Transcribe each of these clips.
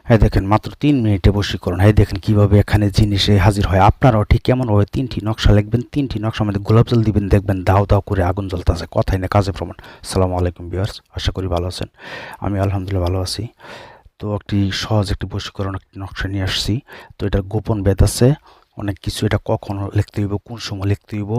হ্যাঁ দেখেন মাত্র 3 মিনিটে বশীকরণ। হ্যাঁ দেখেন কিভাবে এখানে জিনিসে হাজির হয়। আপনারাও ঠিক কেমনভাবে 3টি নকশা লিখবেন, 3টি নকশার মধ্যে গোলাপ জল দিবেন, দেখবেন দাও দাও করে আগুন জ্বলতেছে। কথাই না কাজে প্রমাণ। আসসালামু আলাইকুম ভিউয়ার্স, আশা করি ভালো আছেন। আমি আলহামদুলিল্লাহ ভালো আছি। তো একটি সহজ একটি বশীকরণ একটি নকশা নিয়ে আসছি। তো এটার গোপন ভেদ আছে অনেক কিছু। এটা কখন লিখতে হইব, কোন সময় লিখতে হইব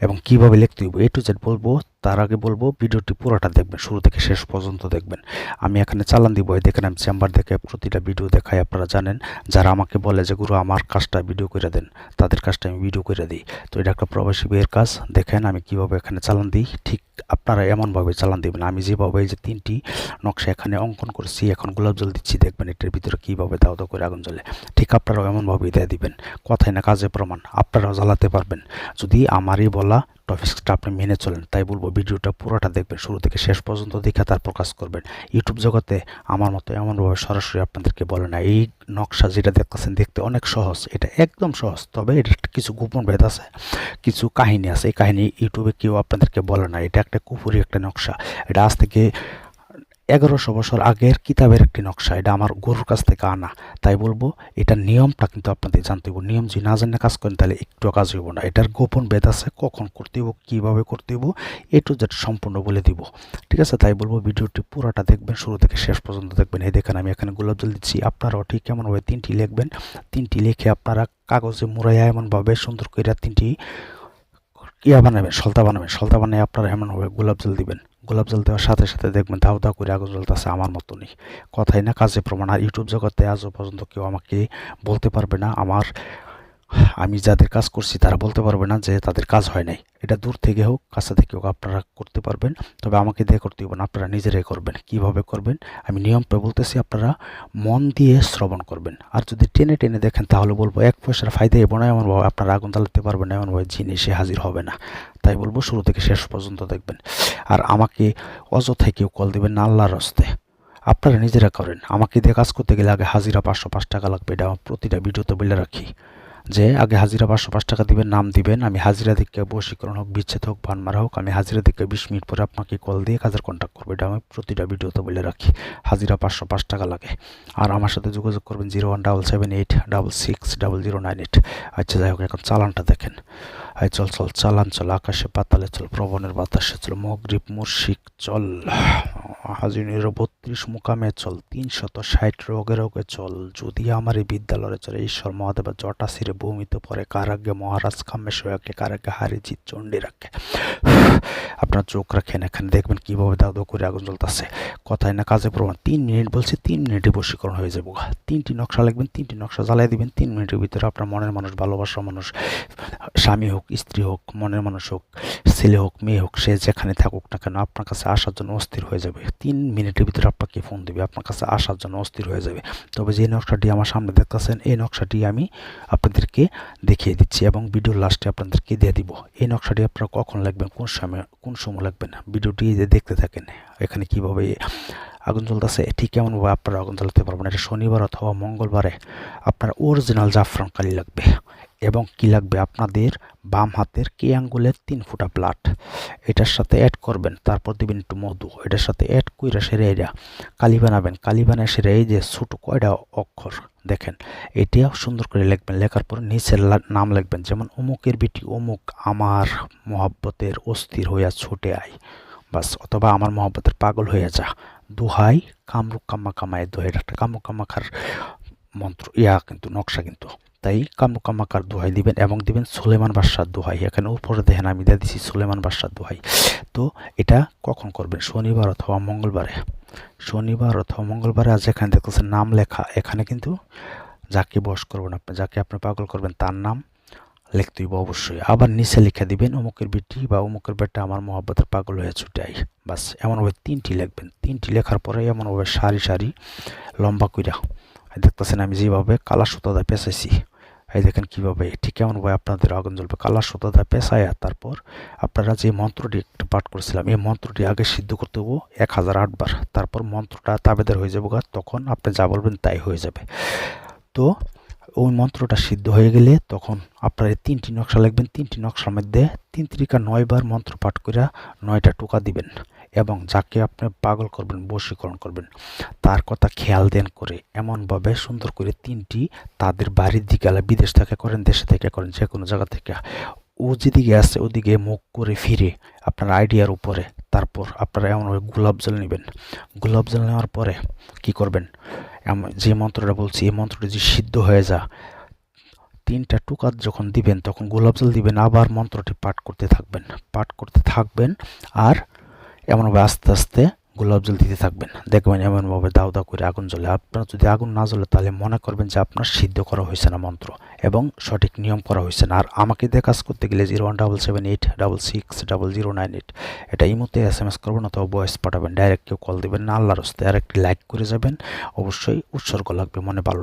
এবং কিভাবে লিখতে হইব A to Z বলবো। তার আগে বলবো ভিডিওটি পুরোটা দেখবেন, শুরু থেকে শেষ পর্যন্ত দেখবেন। আমি এখানে চালান দিব, দেখেন আমি চেম্বার দেখে প্রতিটা ভিডিও দেখাই। আপনারা জানেন যারা আমাকে বলে যে গুরু আমার কাজটা ভিডিও করে দেন, তাদের কাজটা আমি ভিডিও করে দিই। তো এটা একটা প্রবাসী ভাইয়ের কাজ। দেখেন আমি কিভাবে এখানে চালান দিই, ঠিক আপনারা এমনভাবে চালান দিবেন। আমি যেভাবে এই যে 3টি নকশা এখানে অঙ্কন করছি, এখন গোলাপ জল দিচ্ছি, দেখবেন এটার ভিতরে কীভাবে দাও দাও করে আগুন জ্বলে। ঠিক আপনারাও এমনভাবেই দিয়ে দিবেন। কথাই না কাজে প্রমাণ। আপনারাও জ্বালাতে পারবেন যদি আমারই বলা টপিকসটা আপনি মেনে চলেন। তাই বলবো ভিডিওটা পুরোটা দেখবেন, শুরু থেকে শেষ পর্যন্ত দেখে তারপর কাজ করবেন। ইউটিউব জগতে আমার মতো এমনভাবে সরাসরি আপনাদেরকে বলে না। এই নকশা যেটা দেখতেছেন দেখতে অনেক সহজ, এটা একদম সহজ, তবে এটার কিছু গোপন ভেদ আছে, কিছু কাহিনী আছে। এই কাহিনী ইউটিউবে কেউ আপনাদেরকে বলে না। এটা একটা কুফুরি একটা নকশা। এটা আজ থেকে 1100 বছর আগের কিতাবের একটি নকশা। এটা আমার গুরুর কাছ থেকে আনা। তাই বলবো এটার নিয়মটা কিন্তু আপনাদের জানতে হবে। নিয়ম যদি না জানে কাজ করেন তাহলে একটু কাজ হইব না। এটার গোপন ভেদ আছে, কখন করতে হইব, কীভাবে করতে হইব, A to Z সম্পূর্ণ বলে দিব। ঠিক আছে, তাই বলবো ভিডিওটি পুরোটা দেখবেন, শুরু থেকে শেষ পর্যন্ত দেখবেন। এই দেখেন আমি এখানে গোলাপ জল দিচ্ছি। আপনারাও ঠিক কেমনভাবে 3টি লিখবেন। 3টি লিখে আপনারা কাগজে মুড়াইয়া এমনভাবে সুন্দর করে 3টি বানাবেন, সলতা বানাবেন। সলতা বানিয়ে আপনারা এমনভাবে গোলাপ জল দিবেন। গোলাপ জল দেওয়ার সাথে সাথে দেখবেন দাও দাও করে আগুন জ্বলতেছে আমার মতনই। কথাই না কাজে প্রমাণ। আর ইউটিউব জগতে আজও পর্যন্ত কেউ আমাকে বলতে পারবে না, আমি যাদের কাজ করছি তারা বলতে পারবে না যে তাদের কাজ হয় নাই। এটা দূর থেকে হোক কাছে থেকে হোক আপনারা করতে পারবেন, তবে আমাকে দিয়ে করতে হবে না, আপনারা নিজেরাই করবেন। কিভাবে করবেন আমি নিয়ম পেয়ে বলতেছি, আপনারা মন দিয়ে শ্রবণ করবেন। আর যদি টেনে টেনে দেখেন তাহলে বলবো 1 পয়সার ফায়দা এবো না, এমনভাবে আপনারা আগুন জ্বালাতে পারবেন না, এমনভাবে জিনিসে হাজির হবে না। তাই বলবো শুরু থেকে শেষ পর্যন্ত দেখবেন। আর আমাকে অযথায় কেউ কল দেবেন না, আল্লাহর রাস্তে আপনারা নিজেরা করেন। আমাকে দিয়ে কাজ করতে গেলে আগে হাজিরা 505 টাকা লাগবে। এটা প্রতিটা ভিডিওতে বলে রাখি যে আগে হাজিরা 505 টাকা দিবেন, নাম দিবেন। আমি হাজিরা দিকে বশীকরণ হোক, বিচ্ছেদ হোক, ভানমারা হোক, আমি হাজিরা দিকে 20 মিনিট পরে আপনাকে কল দিয়ে কাজের কন্ট্যাক্ট করবো। এটা আমি প্রতিটা ভিডিওতে বলে রাখি। হাজিরা 505 টাকা লাগে। আর আমার সাথে যোগাযোগ করবেন 017786600988। আচ্ছা যাই হোক, এখন চালানটা দেখেন। চল চল চালান চল, আকাশে পাতালে চল, প্রবণের বাতাসে চল, মগরিব মুর্শিক চল, হাজিনের 32 মুকামে চল, 360 রোগে রোগে চল, যদি আমার এই বিদ্যালয়ে চলে, ঈশ্বর মহাদেবের জটা সিরে ভূমিতে পড়ে, কারাগ্যে মহারাজ কামেশ্বরকে, কারাগ্যে হারিজিৎ চণ্ডী রাখে। আপনার চোখ রাখেন, এখানে দেখবেন কিভাবে দাও দাও করে আগুন জ্বলতেছে। কথায় না কাজে প্রমাণ। 3 মিনিট বলছি, 3 মিনিটে বশীকরণ হয়ে যাবো। 3টি নকশা লিখবেন, 3টি নকশা জ্বালাই দিবেন। 3 মিনিটের ভিতরে আপনার মনের মানুষ, ভালোবাসার মানুষ, স্বামী হোক, স্ত্রী হোক, মনের মানুষ হোক, ছেলে হোক, মেয়ে হোক, সে যেখানে থাকুক না কেন আপনার কাছে আসার জন্য অস্থির হয়ে যাবে। 3 মিনিটের ভিতরে আপনাকে ফোন দেবে, আপনার কাছে আসার জন্য অস্থির হয়ে যাবে। তবে যে নকশাটি আমার সামনে দেখতেছেন, এই নকশাটি আমি আপনাদেরকে দেখিয়ে দিচ্ছি এবং ভিডিওর লাস্টে আপনাদেরকে দিয়ে দিব। এই নকশাটি আপনারা কখন লিখবেন, কোন সময় লিখবেন, ভিডিওটি যে দেখতে থাকেন। এখানে কিভাবে আগুন জ্বলতেছে ঠিক কেমনভাবে আপনারা আগুন জ্বালাতে পারবেন। এটা শনিবার অথবা মঙ্গলবারে আপনার অরিজিনাল জাফরান কালি লাগবে এবং কি লাগবে আপনাদের বাম হাতের কে আঙ্গুলের 3 ফোঁটা ব্লাড এটার সাথে অ্যাড করবেন। তারপর দিবেন একটু মধু, এটার সাথে অ্যাড কইরা সেরে এরা কালি বানাবেন। কালি বানায় সেরে এই যে ছোটো কয়টা অক্ষর দেখেন, এটাও সুন্দর করে লিখবেন। লেখার পর নিচের নাম লিখবেন, যেমন অমুকের বেটি অমুক আমার মহব্বতের অস্থির হইয়া ছুটে আয়, বাস। অথবা আমার মহব্বতের পাগল হয়ে যা, দোহাই কামরুক কাম্মা কামায় দোহাই। এটা একটা কামরুক কাম্মাখার মন্ত্র কিন্তু নকশা কিন্তু। তাই কামরুক কাম্মাকার দোহাই দিবেন এবং দিবেন সুলেমান বাদশার দোহাই। এখানে উপরে দেখেন আমি দিয়ে দিচ্ছি সুলেমান বাদশার দোহাই। তো এটা কখন করবেন, শনিবার অথবা মঙ্গলবারে। শনিবার অথবা মঙ্গলবারে। আজ এখানে দেখতেছেন নাম লেখা, এখানে কিন্তু যাকে বশ করবেন আপনি, যাকে আপনি পাগল করবেন তার নাম লিখতে হইব অবশ্যই। আবার নিচে লিখে দিবেন অমুকের বিটি বা অমুকের বেটা আমার মহব্বতের পাগল হয়ে ছুটে আই, বাস। এমনভাবে 3টি লিখবেন। 3টি লেখার পরে এমনভাবে সারি সারি লম্বা কইরা দেখতেছেন আমি যেভাবে কালা সুতা দিয়ে পেঁচাইছি। এই দেখেন কীভাবে ঠিক এমনভাবে আপনাদের আগুন জ্বলবে। কালা সুতা দিয়ে পেঁচাইয়া তারপর আপনারা যে মন্ত্রটি একটু পাঠ করেছিলাম, এই মন্ত্রটি আগে সিদ্ধ করতে হবো 1008 বার। তারপর মন্ত্রটা তাবেদার হয়ে যাবে, তখন আপনি যা বলবেন তাই হয়ে যাবে। তো ওই মন্ত্রটা সিদ্ধ হয়ে গেলে তখন আপনারা 3টি নকশা লিখবেন। 3টি নকশার মধ্যে 3 × 9 বার মন্ত্র পাঠ করে 9টা টোকা দিবেন। এবং যাকে আপনি পাগল করবেন বশীকরণ করবেন তার কথা খেয়াল দেন করে এমনভাবে সুন্দর করে 3টি তাদের বাড়ির দিকে বিদেশ থেকে করেন দেশে থেকে করেন যে কোনো জায়গা থেকে ও যেদিকে আছে ওদিকে মুখ করে ফিরে আপনার আইডিয়ার উপরে তারপর আপনারা এমনভাবে গোলাপ জল নেবেন। গোলাপ জল নেওয়ার পরে কি করবেন, যে মন্ত্রটা বলছি এই মন্ত্রটি যে সিদ্ধ হয়ে যা 3টা টুকাত যখন দিবেন তখন গোলাপ জল দিবেন, আবার মন্ত্রটি পাঠ করতে থাকবেন আর এমনভাবে আস্তে আস্তে গোলাপ জল দিতে থাকবেন। দেখবেন এমনভাবে দাও দাও করে আগুন জ্বলে। আপনার যদি আগুন না জ্বলে তাহলে মনে করবেন যে আপনার সিদ্ধ করা হয়েছে না মন্ত্র এবং সঠিক নিয়ম করা হয়েছে না। আর আমাকে দিয়ে কাজ করতে গেলে 017786600988 এটা ইমোতে SMS করবেন অথবা ভয়েস পাঠাবেন, ডাইরেক্ট কেউ কল দেবেন না। আল্লাহর রাস্তায় আর একটি লাইক করে যাবেন, অবশ্যই উৎসর্গ লাগবে, মনে ভালো